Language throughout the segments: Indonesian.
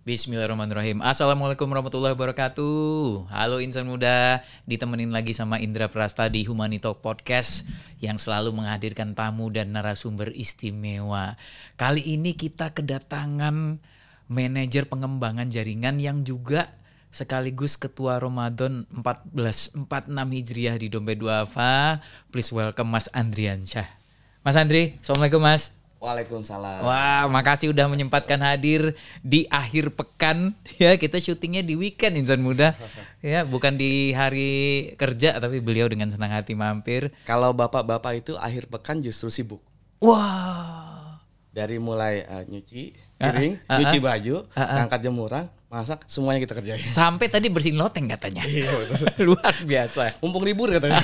Bismillahirrahmanirrahim. Assalamualaikum warahmatullahi wabarakatuh. Halo insan muda, ditemenin lagi sama Indra Prasta di Humani Talk Podcast yang selalu menghadirkan tamu dan narasumber istimewa. Kali ini kita kedatangan manajer pengembangan jaringan yang juga sekaligus ketua Ramadan 1446 Hijriah di Dompet Duafa. Please welcome Mas Andriansyah. Mas Andri, Assalamualaikum Mas. Waalaikumsalam. Wah, makasih udah menyempatkan hadir di akhir pekan. Ya, kita syutingnya di weekend insan muda. Ya, bukan di hari kerja, tapi beliau dengan senang hati mampir. Kalau bapak-bapak itu akhir pekan justru sibuk. Wah. Dari mulai nyuci piring, nyuci baju, ngangkat jemuran, masak, semuanya kita kerjain. Sampai tadi bersihin loteng katanya. Iya, betul. Luar biasa. Mumpung libur katanya.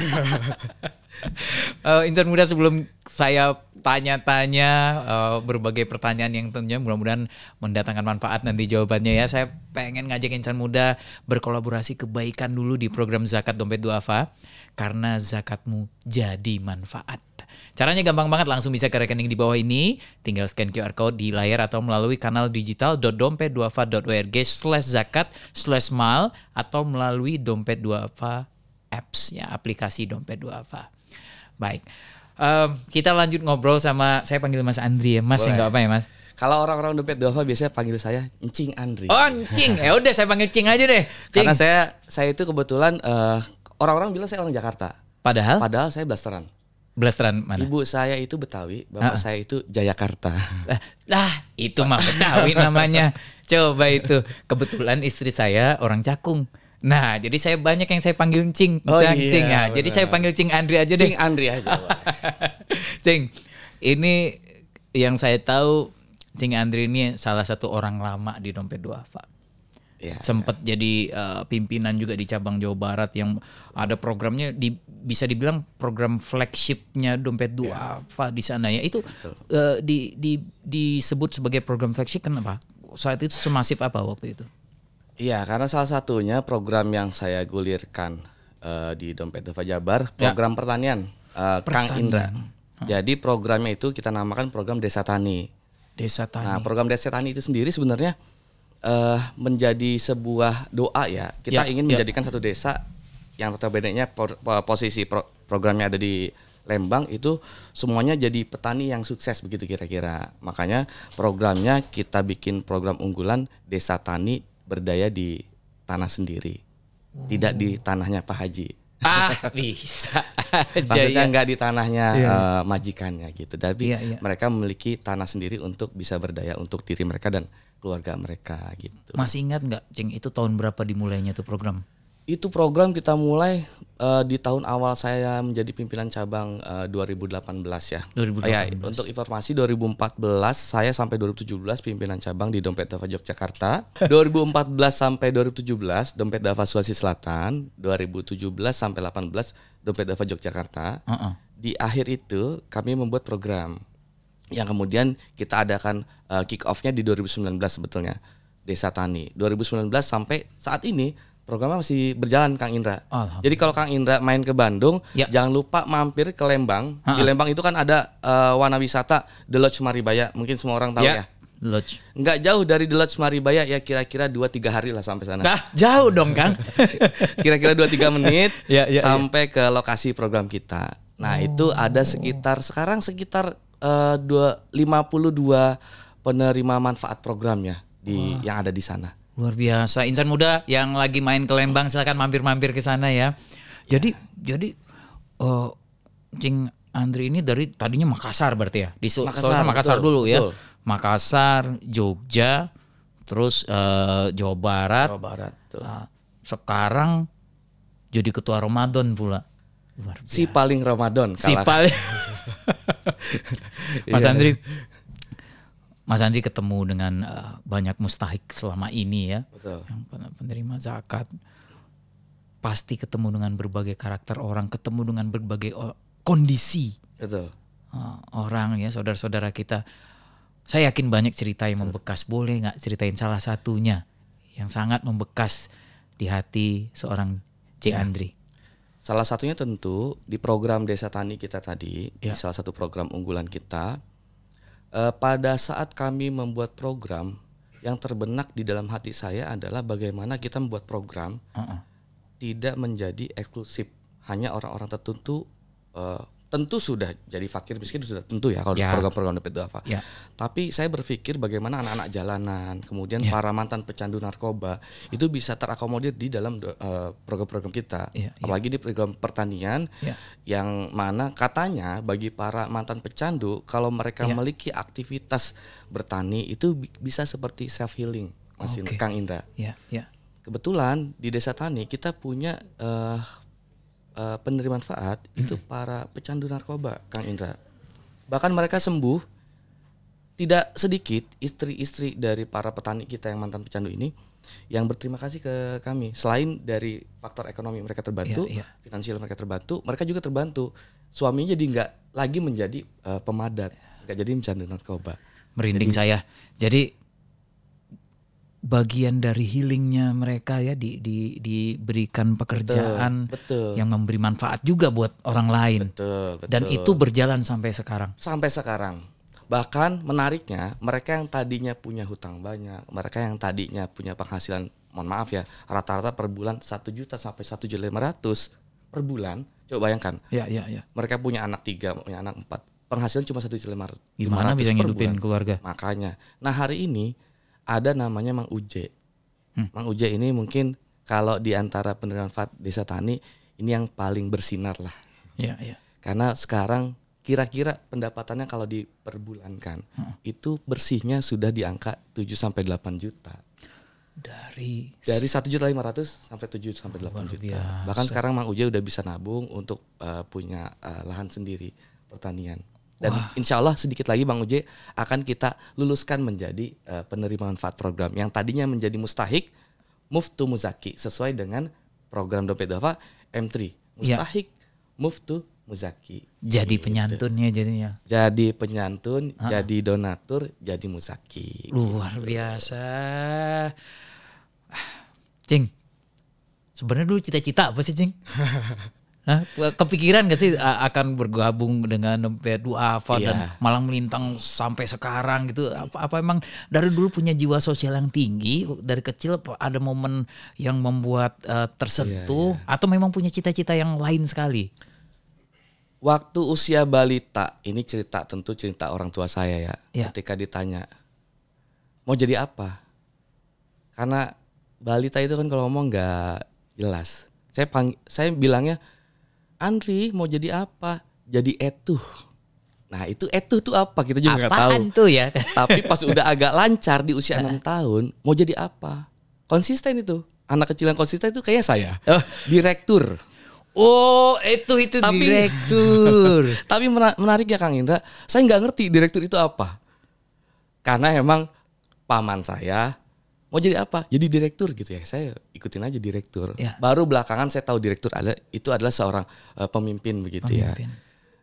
Insan muda, sebelum saya tanya-tanya berbagai pertanyaan yang tentunya mudah-mudahan mendatangkan manfaat nanti jawabannya ya, saya pengen ngajak insan muda berkolaborasi kebaikan dulu di program Zakat Dompet Duafa, karena zakatmu jadi manfaat. Caranya gampang banget, langsung bisa ke rekening di bawah ini, tinggal scan QR code di layar atau melalui kanal digital dompetduafa.org/zakat/mal atau melalui Dompet Duafa apps ya, aplikasi Dompet Duafa. Baik, kita lanjut ngobrol sama, saya panggil Mas Andri ya, Mas. Boleh. Enggak apa ya Mas? Kalau orang-orang Dompet Duafa biasanya panggil saya Encing Andri. Oh Encing, ya udah saya panggil Cing aja deh. Cing. Karena saya itu kebetulan orang-orang bilang saya orang Jakarta. Padahal saya blasteran. Blasteran mana? Ibu saya itu Betawi, bapak saya itu Jayakarta. Itu mah Betawi namanya. Coba itu. Kebetulan istri saya orang Cakung. Nah, jadi saya banyak yang saya panggil Cing. Oh iya, Cing ya. Jadi saya panggil Cing Andri aja deh. Cing Andri aja. Cing, ini yang saya tahu Cing Andri ini salah satu orang lama di Dompet Duafa. Ya, Sempat jadi pimpinan juga di cabang Jawa Barat yang ada programnya, bisa dibilang program flagshipnya Dompet Duafa di sana ya. Itu disebut sebagai program flagship kenapa? Saat itu semasif apa waktu itu? Iya, karena salah satunya program yang saya gulirkan di Dompet Duafa Jabar, program pertanian, Kang Indra. Jadi programnya itu kita namakan program Desa Tani. Desa Tani. Nah, program Desa Tani itu sendiri sebenarnya menjadi sebuah doa ya. Kita ingin menjadikan satu desa yang notabene-nya posisi programnya ada di Lembang, itu semuanya jadi petani yang sukses begitu kira-kira. Makanya programnya kita bikin program unggulan Desa Tani berdaya di tanah sendiri, tidak di tanahnya Pak Haji. Bisa aja. Maksudnya Ya. nggak di tanahnya majikannya gitu, tapi mereka memiliki tanah sendiri untuk bisa berdaya untuk diri mereka dan keluarga mereka gitu. Masih ingat nggak, Cing, itu tahun berapa dimulainya tuh program? Itu program kita mulai di tahun awal saya menjadi pimpinan cabang 2018 ya. 2018. Ya, untuk informasi 2014 saya sampai 2017 pimpinan cabang di Dompet Duafa Yogyakarta. 2014 sampai 2017 Dompet Duafa Sulawesi Selatan. 2017 sampai 18 Dompet Duafa Yogyakarta. Di akhir itu kami membuat program yang kemudian kita adakan kick off-nya di 2019 sebetulnya. Desa Tani. 2019 sampai saat ini programnya masih berjalan, Kang Indra. Jadi kalau Kang Indra main ke Bandung, jangan lupa mampir ke Lembang. Di Lembang itu kan ada wana wisata The Lodge Maribaya. Mungkin semua orang tahu ya. Lodge. Nggak jauh dari The Lodge Maribaya ya, kira-kira 2-3 hari lah sampai sana. Nah, jauh dong Kang. Kira-kira 2-3 menit sampai ke lokasi program kita. Nah itu ada sekitar 52 penerima manfaat programnya yang ada di sana. Luar biasa. Insan muda yang lagi main ke Lembang silakan mampir-mampir ke sana ya. Jadi Cing Andri ini dari tadinya Makassar berarti ya. Di Makassar dulu ya. Betul. Makassar, Jogja, terus Jawa Barat. Sekarang jadi ketua Ramadan pula. Luar biasa. Si paling Ramadan. Si paling. Mas Andri ketemu dengan banyak mustahik selama ini ya. Betul. Yang penerima zakat. Pasti ketemu dengan berbagai karakter orang, ketemu dengan berbagai kondisi. Betul. Orang ya, saudara-saudara kita. Saya yakin banyak cerita yang membekas. Boleh nggak ceritain salah satunya yang sangat membekas di hati seorang Cing Andri? Salah satunya tentu di program Desa Tani kita tadi, di salah satu program unggulan kita. Pada saat kami membuat program, yang terbenak di dalam hati saya adalah bagaimana kita membuat program tidak menjadi eksklusif hanya orang-orang tertentu. Tentu sudah jadi fakir miskin sudah tentu ya kalau program-program dompet duafa. Tapi saya berpikir bagaimana anak-anak jalanan, kemudian para mantan pecandu narkoba itu bisa terakomodir di dalam program-program kita. Apalagi di program pertanian yang mana katanya bagi para mantan pecandu kalau mereka memiliki aktivitas bertani itu bisa seperti self healing, Mas Kang Indra. Kebetulan di Desa Tani kita punya penerima manfaat itu para pecandu narkoba, Kang Indra. Bahkan mereka sembuh. Tidak sedikit istri-istri dari para petani kita yang mantan pecandu ini yang berterima kasih ke kami. Selain dari faktor ekonomi mereka terbantu, finansial mereka terbantu, mereka juga terbantu. Suaminya jadi nggak lagi menjadi pemadat, nggak jadi pecandu narkoba. Merinding saya. Jadi bagian dari healingnya mereka ya diberikan pekerjaan yang memberi manfaat juga buat orang lain. Betul. Dan itu berjalan sampai sekarang. Sampai sekarang. Bahkan menariknya mereka yang tadinya punya hutang banyak, mereka yang tadinya punya penghasilan, mohon maaf ya, rata-rata per bulan 1 juta sampai 1.500.000 per bulan. Coba bayangkan. Mereka punya anak 3, punya anak 4. Penghasilan cuma 1.500.000. Gimana bisa ngidupin keluarga? Makanya. Nah, hari ini ada namanya Mang Uje. Mang Uje ini mungkin kalau di antara penerima manfaat Desa Tani ini yang paling bersinar lah. Karena sekarang kira-kira pendapatannya kalau diperbulankan itu bersihnya sudah di angka 7 sampai 8 juta. Dari 1.500.000 sampai 7 sampai 8 juta. Bahkan sekarang Mang Uje udah bisa nabung untuk punya lahan sendiri pertanian. Dan insya Allah sedikit lagi Bang Uje akan kita luluskan menjadi penerima manfaat program yang tadinya menjadi mustahik, move to muzaki sesuai dengan program dompet duafa M3. Mustahik, move to muzaki. Jadi penyantunnya jadinya. Jadi penyantun, jadi donatur, jadi muzaki. Luar biasa. Cing, sebenarnya dulu cita-cita apa sih Cing? Nah, kepikiran gak sih akan bergabung dengan dompet duafa dan malang melintang sampai sekarang gitu? Apa emang dari dulu punya jiwa sosial yang tinggi, dari kecil ada momen yang membuat tersentuh atau memang punya cita-cita yang lain sekali? Waktu usia balita, ini tentu cerita orang tua saya ya. Ketika ditanya mau jadi apa, karena balita itu kan kalau ngomong nggak jelas. Saya bilangnya, Andri mau jadi apa? Jadi etuh. Nah itu etuh tuh apa? Kita juga nggak tahu. Apaan tuh ya? Tapi pas udah agak lancar di usia 6 tahun, mau jadi apa? Konsisten itu. Anak kecil yang konsisten itu kayak saya. Direktur. Oh itu direktur. Tapi menarik ya Kang Indra. Saya nggak ngerti direktur itu apa. Karena emang paman saya mau jadi apa? Jadi direktur gitu ya. Saya ikutin aja direktur. Baru belakangan saya tahu direktur itu adalah seorang pemimpin begitu ya.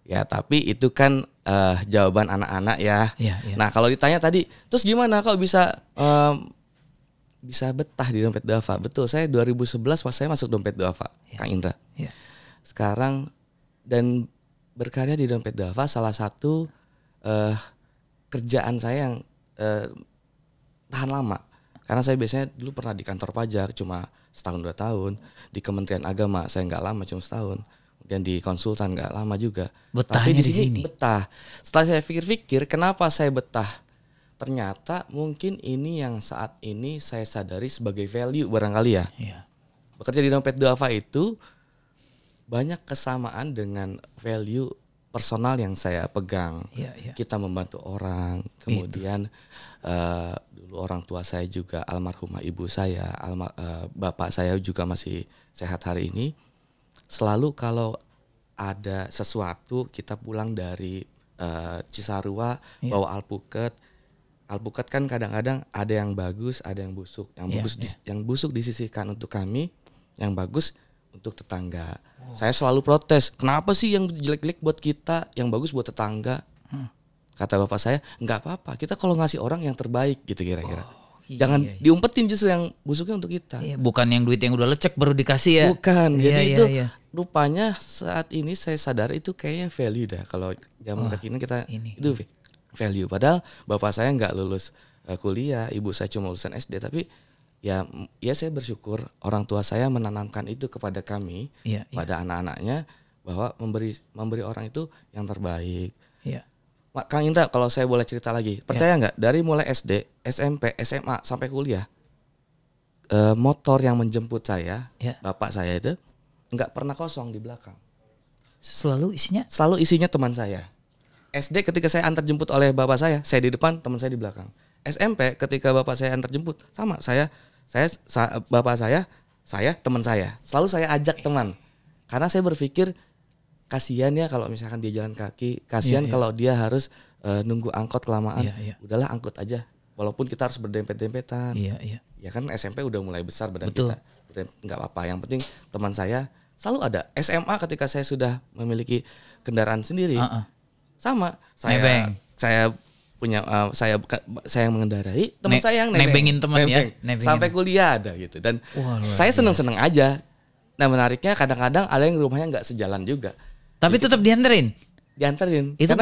Ya tapi itu kan jawaban anak-anak ya. Nah kalau ditanya tadi, terus gimana kok bisa betah di dompet duafa? Betul, saya 2011 saya masuk dompet duafa, Kang Indra. Sekarang dan berkarya di dompet duafa salah satu kerjaan saya yang tahan lama. Karena saya biasanya dulu pernah di kantor pajak cuma setahun 2 tahun, di Kementerian Agama saya nggak lama cuma setahun, kemudian di konsultan nggak lama juga. Betahnya tapi di sini sini betah. Setelah saya pikir-pikir kenapa saya betah, ternyata mungkin ini yang saat ini saya sadari sebagai value barangkali ya. Bekerja di dompet duafa itu banyak kesamaan dengan value personal yang saya pegang. Kita membantu orang, kemudian dulu orang tua saya juga almarhumah ibu saya, bapak saya juga masih sehat hari ini. Selalu kalau ada sesuatu kita pulang dari Cisarua bawa alpukat. Alpukat kan kadang-kadang ada yang bagus, ada yang busuk. Yang busuk disisihkan untuk kami, yang bagus untuk tetangga. Saya selalu protes, kenapa sih yang jelek-jelek buat kita, yang bagus buat tetangga? Kata bapak saya, nggak apa-apa, kita kalau ngasih orang yang terbaik gitu kira-kira. Jangan diumpetin justru yang busuknya untuk kita. Bukan yang duit yang udah lecek baru dikasih ya. Bukan, jadi itu rupanya saat ini saya sadar itu kayaknya value dah. Kalau zaman kekinian kita itu value. Padahal bapak saya nggak lulus kuliah, ibu saya cuma lulusan SD, tapi ya saya bersyukur orang tua saya menanamkan itu kepada kami, pada anak-anaknya, bahwa memberi orang itu yang terbaik. Kang Indra, kalau saya boleh cerita lagi, percaya nggak, dari mulai SD, SMP, SMA sampai kuliah, motor yang menjemput saya, bapak saya itu nggak pernah kosong di belakang. Selalu isinya teman saya. SD ketika saya antar jemput oleh bapak saya di depan, teman saya di belakang. SMP ketika bapak saya antar jemput, sama bapak saya teman saya. Selalu saya ajak teman. Karena saya berpikir kasihan ya kalau misalkan dia jalan kaki, kasihan kalau dia harus nunggu angkot kelamaan. Udahlah angkut aja. Walaupun kita harus berdempet-dempetan. Ya kan SMP udah mulai besar badan kita. Enggak apa-apa, yang penting teman saya selalu ada. SMA ketika saya sudah memiliki kendaraan sendiri. Sama, saya punya saya yang mengendarai, teman saya yang nebengin teman ya. Sampai kuliah ada gitu. Dan saya seneng-seneng aja. Nah, menariknya kadang-kadang ada yang rumahnya nggak sejalan juga. Tapi tetap dianterin. Itu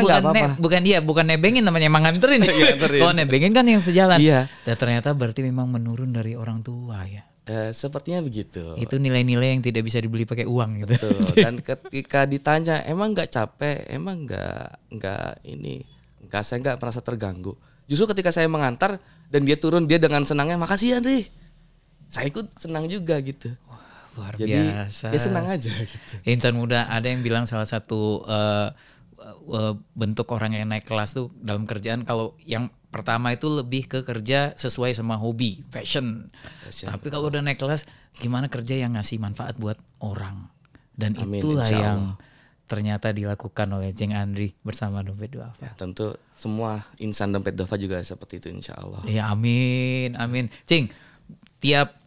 bukan nebengin namanya, emang nganterin. Kalau nebengin kan yang sejalan. Dan ternyata berarti memang menurun dari orang tua ya. Sepertinya begitu. Itu nilai-nilai yang tidak bisa dibeli pakai uang gitu. Betul. Dan ketika ditanya, emang nggak capek, emang saya nggak merasa terganggu. Justru ketika saya mengantar dan dia turun, dia dengan senangnya, makasih ya Andri, saya ikut senang juga gitu. Luar biasa. Dia senang aja gitu. Insan muda, ada yang bilang salah satu bentuk orang yang naik kelas tuh dalam kerjaan, kalau yang pertama itu lebih ke kerja sesuai sama hobi, passion. Tapi kalau udah naik kelas, gimana kerja yang ngasih manfaat buat orang. Dan itulah yang ternyata dilakukan oleh Cing Andri bersama Dompet Duafa. Ya, tentu semua insan Dompet Duafa juga seperti itu, insya Allah. Ya, amin. Cing, tiap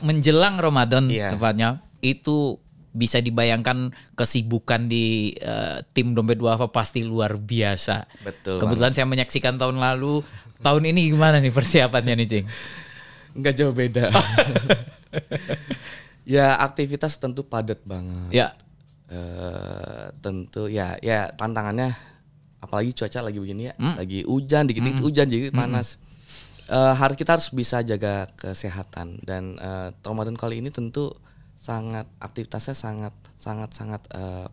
menjelang Ramadan tepatnya, itu bisa dibayangkan kesibukan di tim Dompet Duafa pasti luar biasa. Betul. Kebetulan saya menyaksikan tahun lalu. Tahun ini gimana nih persiapannya nih, Cing? Enggak jauh beda. Ya, aktivitas tentu padat banget. Ya. Tentu ya tantangannya, apalagi cuaca lagi begini ya, lagi hujan, dikit-dikit hujan, jadi panas. Kita harus bisa jaga kesehatan, dan Ramadan kali ini tentu aktivitasnya sangat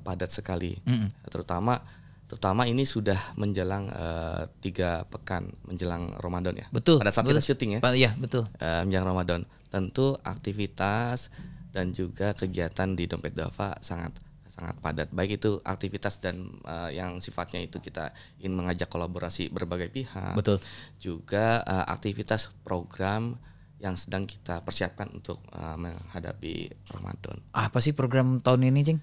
padat sekali. Terutama ini sudah menjelang 3 pekan menjelang Ramadan ya. Betul. Pada saat kita syuting ya. Iya, betul. Menjelang Ramadan, tentu aktivitas dan juga kegiatan di Dompet Duafa sangat padat. Baik itu aktivitas dan yang sifatnya itu kita ingin mengajak kolaborasi berbagai pihak. Betul. Juga aktivitas program yang sedang kita persiapkan untuk menghadapi Ramadan. Apa sih program tahun ini, Cing?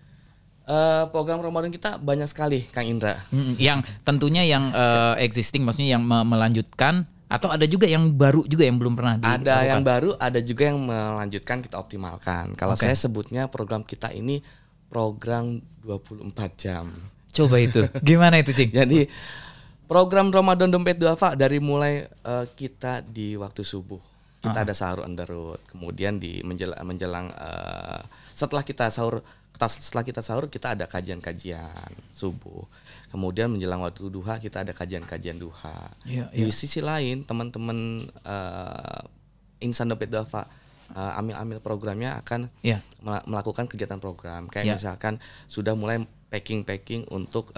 Program Ramadan kita banyak sekali, Kang Indra. Yang tentunya yang existing, maksudnya yang melanjutkan, atau ada juga yang baru juga yang belum pernah dilakukan? Ada yang baru, ada juga yang melanjutkan, kita optimalkan. Kalau saya sebutnya program kita ini program 24 jam. Coba itu. Gimana itu, Cing? Jadi program Ramadan Dompet Duafa dari mulai kita di waktu subuh. Kita ada sahur on the road. Kemudian di menjelang setelah kita sahur kita ada kajian-kajian subuh. Kemudian menjelang waktu duha kita ada kajian-kajian duha. Di sisi lain teman-teman insan Dompet Duafa amil-amil programnya akan melakukan kegiatan program. Kayak misalkan sudah mulai packing untuk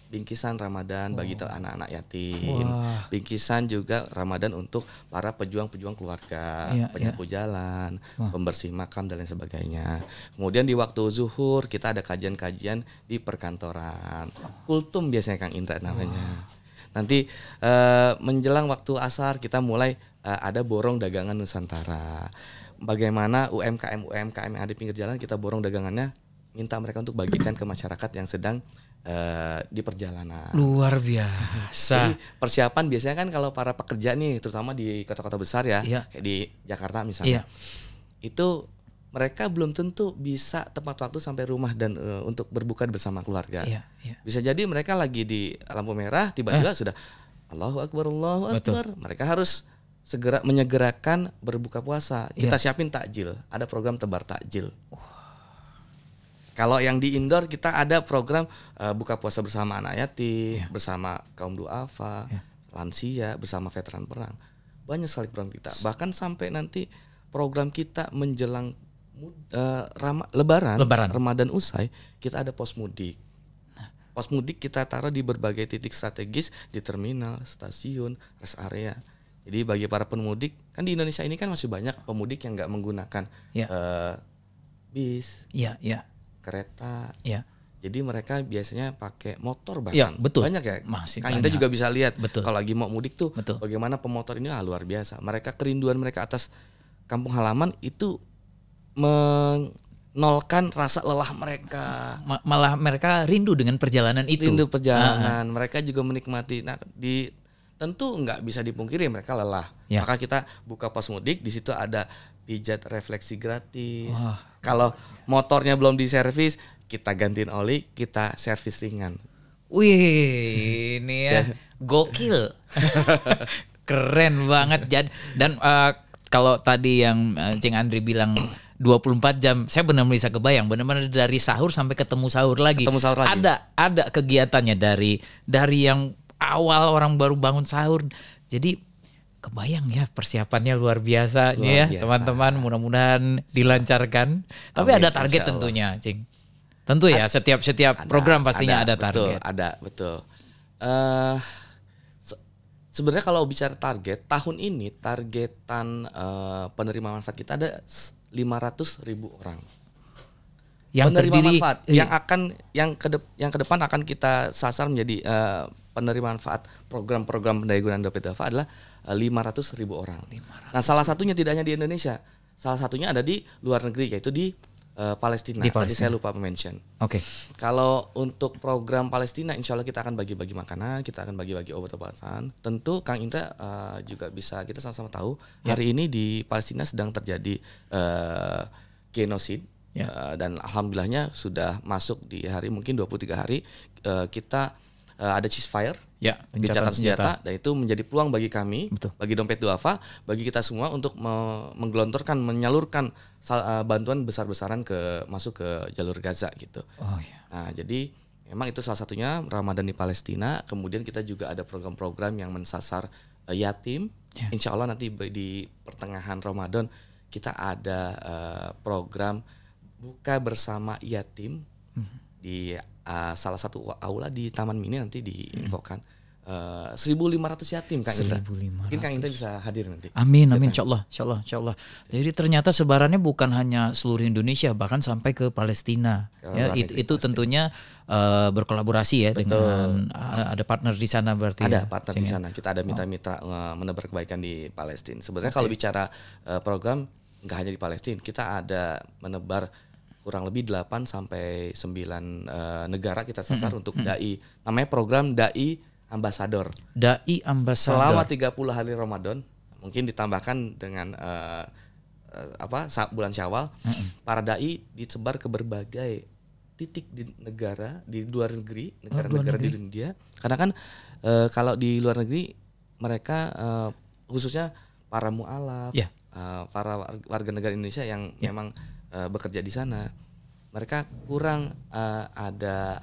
bingkisan Ramadan bagi anak-anak yatim. Bingkisan juga Ramadan untuk para pejuang-pejuang keluarga, penyapu jalan, pembersih makam dan lain sebagainya. Kemudian di waktu zuhur kita ada kajian-kajian di perkantoran. Kultum biasanya, Kang Indra namanya. Nanti menjelang waktu asar kita mulai ada borong dagangan Nusantara. Bagaimana UMKM yang ada di pinggir jalan kita borong dagangannya, minta mereka untuk bagikan ke masyarakat yang sedang di perjalanan. Luar biasa. Jadi persiapan biasanya kan kalau para pekerja nih, terutama di kota-kota besar ya, kayak di Jakarta misalnya, itu mereka belum tentu bisa tepat waktu sampai rumah dan untuk berbuka bersama keluarga. Bisa jadi mereka lagi di lampu merah, tiba-tiba sudah Allahu Akbar, Allahu Akbar. Mereka harus segera menyegerakan berbuka puasa. Kita siapin takjil, ada program tebar takjil. Kalau yang di indoor kita ada program buka puasa bersama anak yatim, bersama kaum duafa, lansia, bersama veteran perang. Banyak sekali program kita. Bahkan sampai nanti program kita menjelang Lebaran, Ramadan usai, kita ada pos mudik. Pos mudik kita taruh di berbagai titik strategis, di terminal, stasiun, rest area. Jadi bagi para pemudik, kan di Indonesia ini kan masih banyak pemudik yang nggak menggunakan bis, kereta. Jadi mereka biasanya pakai motor bahkan. Betul. Banyak ya. Masih Kang Indra juga bisa lihat kalau lagi mau mudik tuh bagaimana pemotor ini luar biasa. Mereka kerinduan mereka atas kampung halaman itu menolkan rasa lelah mereka. Malah mereka rindu dengan perjalanan itu. Rindu perjalanan. Mereka juga menikmati. Nah, tentu nggak bisa dipungkiri mereka lelah. Maka kita buka pos mudik, di situ ada pijat refleksi gratis. Kalau motornya belum diservis, kita gantiin oli, kita servis ringan. Wih, ini ya gokil. Keren banget. Dan kalau tadi yang Cing Andri bilang 24 jam, saya benar-benar bisa kebayang, benar-benar dari sahur sampai ketemu sahur lagi. Ada kegiatannya dari yang awal orang baru bangun sahur. Jadi kebayang ya persiapannya luar biasa ya teman-teman, mudah-mudahan dilancarkan. Tapi ada target tentunya, Cing. Tentu ya, setiap program pastinya ada target. Betul. Sebenarnya kalau bicara target, tahun ini targetan penerima manfaat kita ada 500.000 orang. Yang penerima manfaat yang ke depan akan kita sasar menjadi penerima manfaat program-program pendaya dompet duafa adalah 500.000 orang. Nah, salah satunya tidak hanya di Indonesia, salah satunya ada di luar negeri, yaitu di Palestina. Tadi saya lupa mention. Oke. Kalau untuk program Palestina, insya Allah kita akan bagi-bagi makanan, kita akan bagi-bagi obat-obatan. Tentu Kang Indra juga bisa, kita sama-sama tahu hari ini di Palestina sedang terjadi genosid. Dan alhamdulillahnya sudah masuk di hari mungkin 23 hari kita ada ceasefire. Gencatan senjata, dan itu menjadi peluang bagi kami, bagi dompet duafa, bagi kita semua untuk menggelontorkan, menyalurkan bantuan besar-besaran masuk ke jalur Gaza gitu. Nah, jadi memang itu salah satunya Ramadan di Palestina. Kemudian kita juga ada program-program yang mensasar yatim. Insya Allah nanti di pertengahan Ramadan kita ada program buka bersama yatim di salah satu aula di Taman Mini, nanti diinfokan 1.500 yatim Kang Indra. Mungkin Kang Indra bisa hadir nanti. Amin. Insya Allah. Jadi ternyata sebarannya bukan hanya seluruh Indonesia, bahkan sampai ke Palestina. Itu tentunya berkolaborasi ya. Betul. Dengan ada partner di sana berarti. Ada partner di sana. Kita ada mitra-mitra menebar kebaikan di Palestina. Sebenarnya kalau bicara program nggak hanya di Palestina, kita ada menebar kurang lebih 8 sampai 9 negara kita sasar untuk dai. Namanya program Dai Ambasador. Dai Ambasador. Selama 30 hari Ramadan, mungkin ditambahkan dengan bulan Syawal, para dai disebar ke berbagai titik di negara, di luar negeri, negara-negara di dunia. Karena kan kalau di luar negeri mereka khususnya para mu'alaf, para warga negara Indonesia yang memang bekerja di sana, mereka kurang ada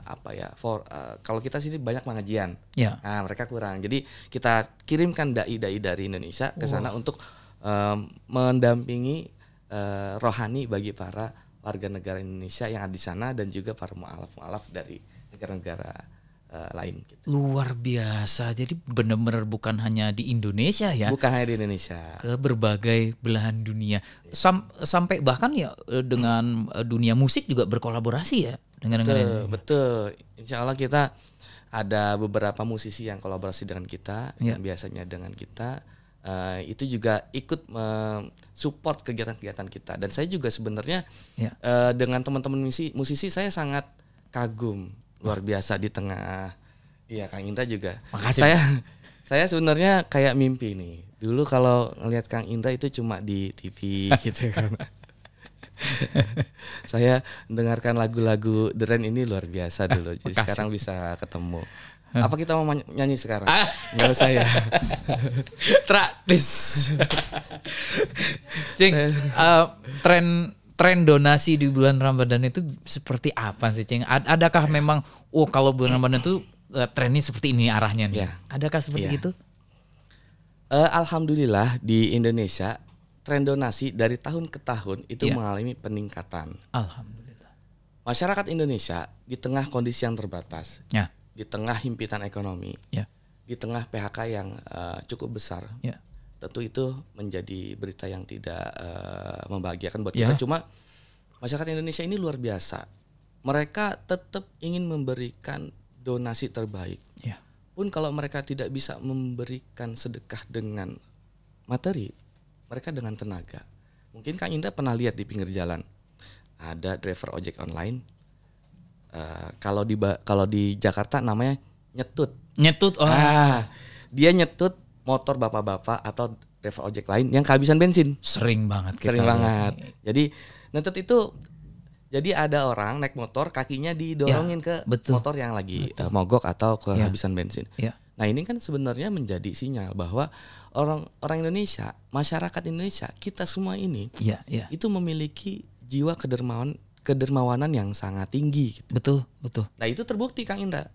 kalau kita sini banyak pengajian, nah mereka kurang, jadi kita kirimkan dai-dai dari Indonesia ke sana untuk mendampingi rohani bagi para warga negara Indonesia yang ada di sana dan juga para mu'alaf dari negara-negara lain gitu. Luar biasa. Jadi benar-benar bukan hanya di Indonesia ya. Bukan hanya di Indonesia. Ke berbagai belahan dunia. Sampai bahkan ya dengan dunia musik juga berkolaborasi ya dengan negara. Betul. Insya Allah kita ada beberapa musisi yang kolaborasi dengan kita, yang biasanya dengan kita. Itu juga ikut support kegiatan-kegiatan kita. Dan saya juga sebenarnya dengan teman-teman musisi saya sangat kagum. Luar biasa di tengah. Iya, Kang Indra juga. Makasih. Saya sebenarnya kayak mimpi nih. Dulu kalau ngelihat Kang Indra itu cuma di TV gitu kan. Saya mendengarkan lagu-lagu The Rain ini luar biasa dulu. Jadi sekarang bisa ketemu. Apa kita mau nyanyi sekarang? Enggak usah ya. Traktis. Cing, tren donasi di bulan Ramadan itu seperti apa sih, Cing? Adakah memang kalau bulan Ramadan itu trennya seperti ini arahnya nih? Adakah seperti itu? Alhamdulillah di Indonesia tren donasi dari tahun ke tahun itu Iya. mengalami peningkatan. Alhamdulillah. Masyarakat Indonesia di tengah kondisi yang terbatas, Ya, di tengah himpitan ekonomi, ya, di tengah PHK yang cukup besar, ya. tentu itu menjadi berita yang tidak membahagiakan buat Ya. kita. Cuma masyarakat Indonesia ini luar biasa. Mereka tetap ingin memberikan donasi terbaik. Ya. Pun kalau mereka tidak bisa memberikan sedekah dengan materi, mereka dengan tenaga. Mungkin Kang Indra pernah lihat di pinggir jalan ada driver ojek online. Kalau di Jakarta namanya nyetut. Nyetut. Oh. Dia nyetut motor bapak-bapak atau driver ojek lain yang kehabisan bensin. Sering banget kita. Sering banget. Jadi nyetut itu jadi ada orang naik motor kakinya didorongin ke betul. motor yang lagi mogok atau kehabisan bensin. Ya. Nah ini kan sebenarnya menjadi sinyal bahwa orang Indonesia, masyarakat Indonesia, kita semua ini Ya, ya. itu memiliki jiwa kedermawanan yang sangat tinggi. Gitu. Betul, betul. Nah itu terbukti Kang Indra.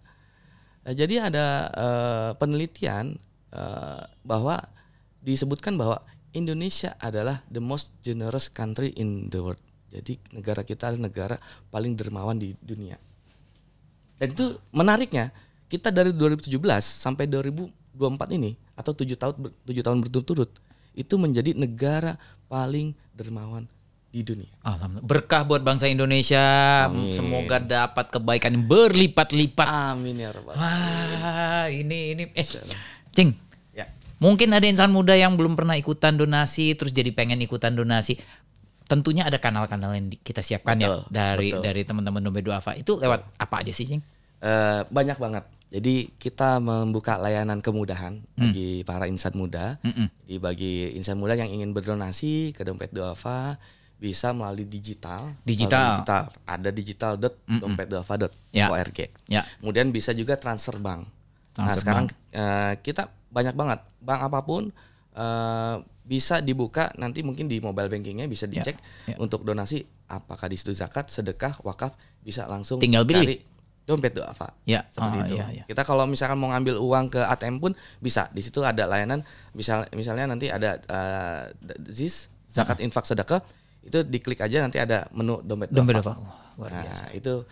Jadi ada penelitian bahwa disebutkan bahwa Indonesia adalah the most generous country in the world. Jadi negara kita adalah negara paling dermawan di dunia. Dan itu menariknya, kita dari 2017 sampai 2024 ini atau 7 tahun berturut-turut itu menjadi negara paling dermawan di dunia. Alhamdulillah. Berkah buat bangsa Indonesia. Amin. Semoga dapat kebaikan yang berlipat-lipat. Amin ya rabbal. Wah, ini Cing. Ya. Mungkin ada insan muda yang belum pernah ikutan donasi terus jadi pengen ikutan donasi. Tentunya ada kanal-kanal yang kita siapkan Betul, ya betul. dari teman-teman Dompet Duafa. Itu lewat apa aja sih, Cing? Banyak banget. Jadi kita membuka layanan kemudahan bagi para insan muda. Jadi bagi insan muda yang ingin berdonasi ke Dompet Duafa bisa melalui digital. Digital. Ada digital.dompetduafa.org. Ya. Kemudian bisa juga transfer bank. Nah Transfer sekarang kita banyak banget bank apapun bisa dibuka, nanti mungkin di mobile bankingnya bisa dicek untuk donasi apakah di situ zakat, sedekah, wakaf, bisa langsung Tinggal pilih. cari Dompet Duafa. Ya. Seperti itu. Ya. Kita kalau misalkan mau ngambil uang ke ATM pun bisa. Di situ ada layanan misalnya nanti ada ZIS, zakat infak sedekah, itu diklik aja nanti ada menu Dompet Dompet Duafa. Duafa. Wah, luar biasa. Nah, itu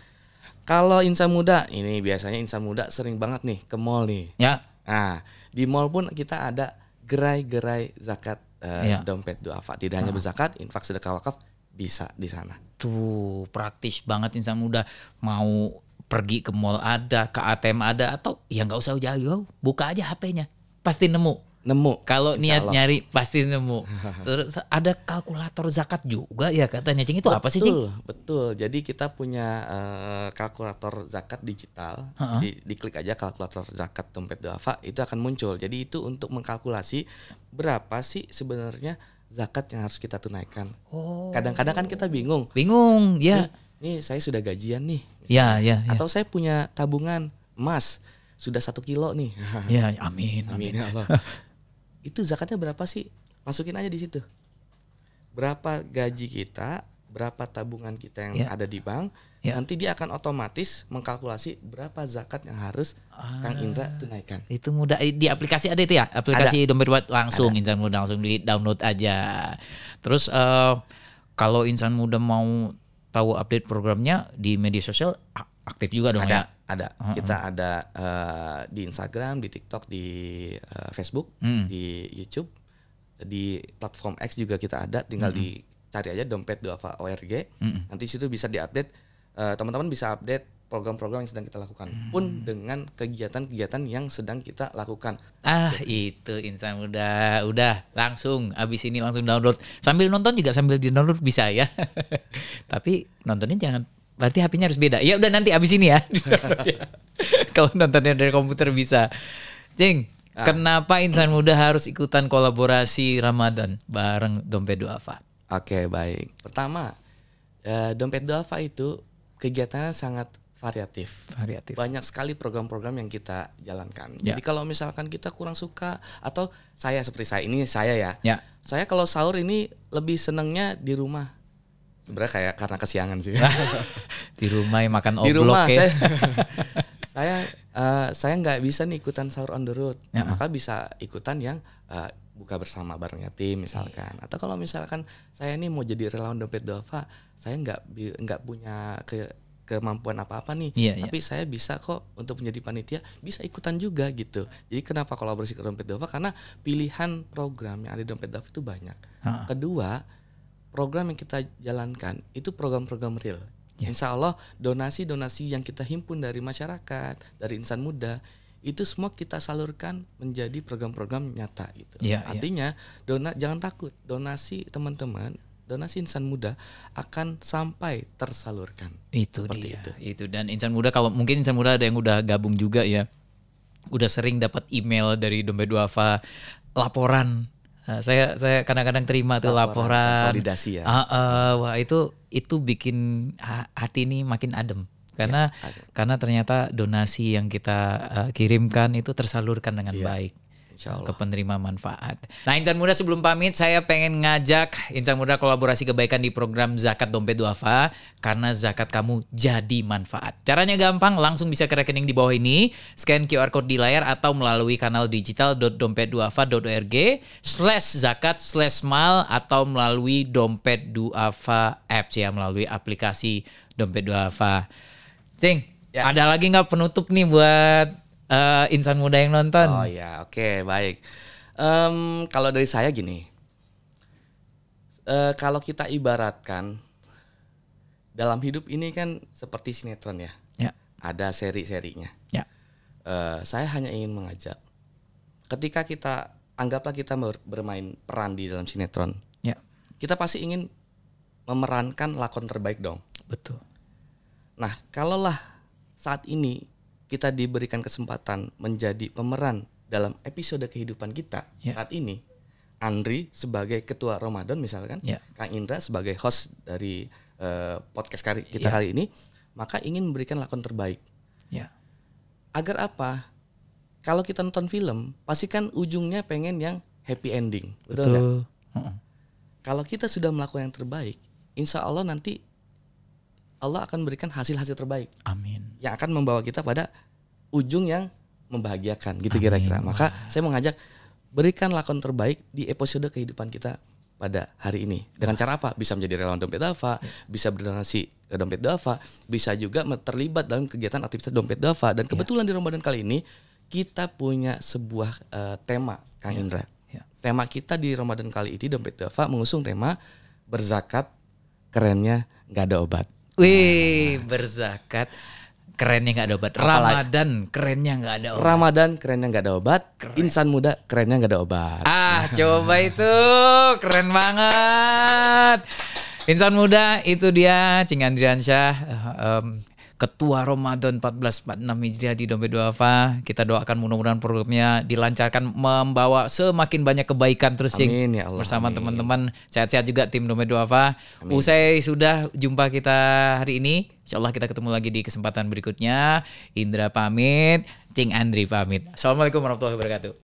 kalau insan muda, ini biasanya insan muda sering banget nih ke mall nih. Ya. Nah, di mall pun kita ada gerai-gerai zakat Dompet Duafa. Tidak hanya berzakat, infak sedekah wakaf bisa di sana. Tuh, praktis banget insan muda. Mau pergi ke mall ada, ke ATM ada, atau ya nggak usah jauh, buka aja HP-nya. Pasti nemu. Kalau niat nyari pasti nemu. Terus ada kalkulator zakat juga ya katanya. Cing, itu apa sih, Cing? Betul. Jadi kita punya kalkulator zakat digital. Diklik aja kalkulator zakat Dompet Duafa, itu akan muncul. Jadi itu untuk mengkalkulasi berapa sih sebenarnya zakat yang harus kita tunaikan. Kadang-kadang kan kita bingung. Bingung, ya. Nih saya sudah gajian nih. Ya. Atau saya punya tabungan emas sudah 1 kilo nih. Ya, amin. Ya Allah. Itu zakatnya berapa sih? Masukin aja di situ. Berapa gaji kita, berapa tabungan kita yang ada di bank, nanti dia akan otomatis mengkalkulasi berapa zakat yang harus Kang Indra tunaikan. Itu mudah, di aplikasi ada itu ya? Aplikasi Dompet Duafa langsung, insan muda langsung di-download aja. Terus kalau insan muda mau tahu update programnya di media sosial aktif juga dong ya? Ada. Kita ada di Instagram, di TikTok, di Facebook, di YouTube, di platform X juga kita ada. Tinggal dicari aja Dompet Duafa ORG. Nanti situ bisa diupdate. Teman-teman bisa update program-program yang sedang kita lakukan. Pun dengan kegiatan-kegiatan yang sedang kita lakukan. Itu insan muda. Udah langsung abis ini langsung download. Sambil nonton juga sambil di-download bisa ya. Tapi nontonnya jangan, berarti HP-nya harus beda. Ya udah nanti abis ini ya. Kalau nontonnya dari komputer bisa. Cing, kenapa insan muda harus ikutan kolaborasi Ramadan bareng Dompet Duafa? Oke, baik. Pertama, Dompet Duafa itu kegiatannya sangat variatif. Banyak sekali program-program yang kita jalankan. Jadi kalau misalkan kita kurang suka, atau saya seperti saya ya. Saya kalau sahur ini lebih senangnya di rumah. Sebenarnya kayak karena kesiangan sih. Di rumah yang makan oblok di rumah ya. saya saya nggak bisa nih ikutan sahur on the road, maka bisa ikutan yang buka bersama bareng yatim misalkan. Atau kalau misalkan saya nih mau jadi relawan dompet duafa, saya nggak punya kemampuan apa-apa nih, tapi saya bisa kok untuk menjadi panitia, bisa ikutan juga gitu. Jadi kenapa kolaborasi ke dompet duafa? Karena pilihan program yang ada di dompet duafa itu banyak. Kedua, program yang kita jalankan itu program-program real. Insya Allah donasi-donasi yang kita himpun dari masyarakat, dari insan muda, itu semua kita salurkan menjadi program-program nyata gitu. Artinya jangan takut, donasi teman-teman, donasi insan muda akan sampai tersalurkan. Itu dan insan muda, kalau mungkin insan muda ada yang udah gabung juga ya, udah sering dapat email dari dompet duafa laporan. Saya kadang-kadang terima tuh laporan konsolidasi ya. Wah itu bikin hati ini makin adem. Karena ternyata donasi yang kita kirimkan itu tersalurkan dengan baik ke penerima manfaat. Nah, insan muda, sebelum pamit saya pengen ngajak insan muda kolaborasi kebaikan di program Zakat Dompet Duafa, karena zakat kamu jadi manfaat. Caranya gampang, langsung bisa ke rekening di bawah ini, scan QR code di layar atau melalui kanal digital.dompetduafa.org/zakat/mal atau melalui Dompet Duafa apps ya, melalui aplikasi Dompet Duafa. Cing, ada lagi nggak penutup nih buat insan muda yang nonton? Oh ya, oke, baik. Kalau dari saya gini, kalau kita ibaratkan dalam hidup ini kan seperti sinetron ya, ada seri-serinya. Saya hanya ingin mengajak, ketika anggaplah kita bermain peran di dalam sinetron, kita pasti ingin memerankan lakon terbaik dong. Betul. Nah, kalaulah saat ini kita diberikan kesempatan menjadi pemeran dalam episode kehidupan kita saat ini, Andri sebagai ketua Ramadan misalkan, Kang Indra sebagai host dari podcast kita kali ini, maka ingin memberikan lakon terbaik. Agar apa? Kalau kita nonton film, pasti kan ujungnya pengen yang happy ending, betul nggak? Kalau kita sudah melakukan yang terbaik, insya Allah nanti Allah akan berikan hasil-hasil terbaik. Amin. Yang akan membawa kita pada ujung yang membahagiakan gitu. Amin. Kira-kira. Maka saya mengajak, berikan lakon terbaik di episode kehidupan kita pada hari ini. Dengan cara apa? Bisa menjadi relawan dompet duafa, bisa berdonasi ke dompet duafa, bisa juga terlibat dalam kegiatan aktivitas dompet duafa. Dan kebetulan di Ramadan kali ini kita punya sebuah tema, Kang Indra. Tema kita di Ramadan kali ini dompet duafa mengusung tema berzakat, kerennya nggak ada obat. Wih, berzakat kerennya nggak ada obat. Ramadan kerennya nggak ada obat. Ramadan kerennya nggak ada obat. Keren. Insan muda kerennya nggak ada obat. Coba itu keren banget. Insan muda, itu dia Cing Andriansyah, Ketua Ramadan 1446 Hijriah di Dompet Duafa. Kita doakan mudah-mudahan programnya dilancarkan, membawa semakin banyak kebaikan terus, Cing. Amin ya Allah. Bersama teman-teman, sehat-sehat juga tim Dompet Duafa. Usai sudah jumpa kita hari ini, insyaallah kita ketemu lagi di kesempatan berikutnya. Indra pamit, Cing Andri pamit. Assalamualaikum warahmatullahi wabarakatuh.